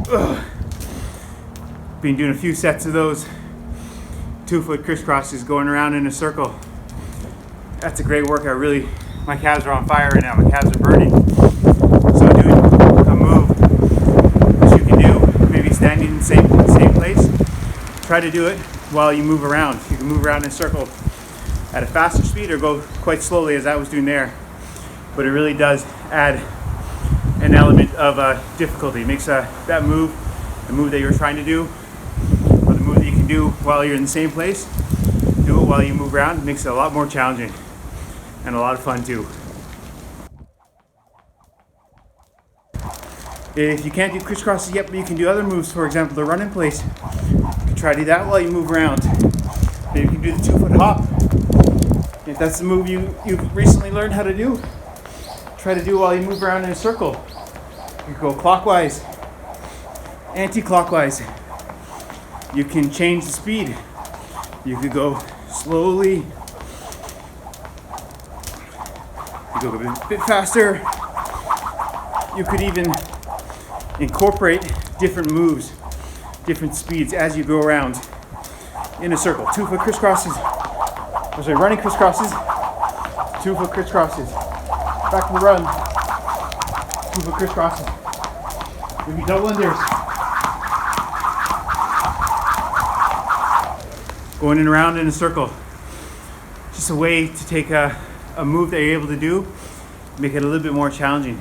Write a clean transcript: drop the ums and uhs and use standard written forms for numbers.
Been doing a few sets of those 2-foot crisscrosses going around in a circle. That's a great workout. Really, my calves are on fire right now. My calves are burning. So doing a move that you can do, maybe standing in the same place, try to do it while you move around. You can move around in a circle at a faster speed or go quite slowly as I was doing there. But it really does add an element of difficulty. It makes that move, the move that you're trying to do, or the move that you can do while you're in the same place, do it while you move around. It makes it a lot more challenging and a lot of fun too. If you can't do crisscrosses yet, but you can do other moves, for example, the run in place, you can try to do that while you move around. Maybe you can do the 2-foot hop. If that's the move you've recently learned how to do, try to do while you move around in a circle. You can go clockwise, anti-clockwise. You can change the speed. You could go slowly. You go a bit faster. You could even incorporate different moves, different speeds as you go around in a circle. 2-foot crisscrosses. Running crisscrosses. 2-foot crisscrosses. Back to the run. 2-foot crisscrosses. Maybe double unders. Going in around in a circle. Just a way to take a move that you're able to do, make it a little bit more challenging.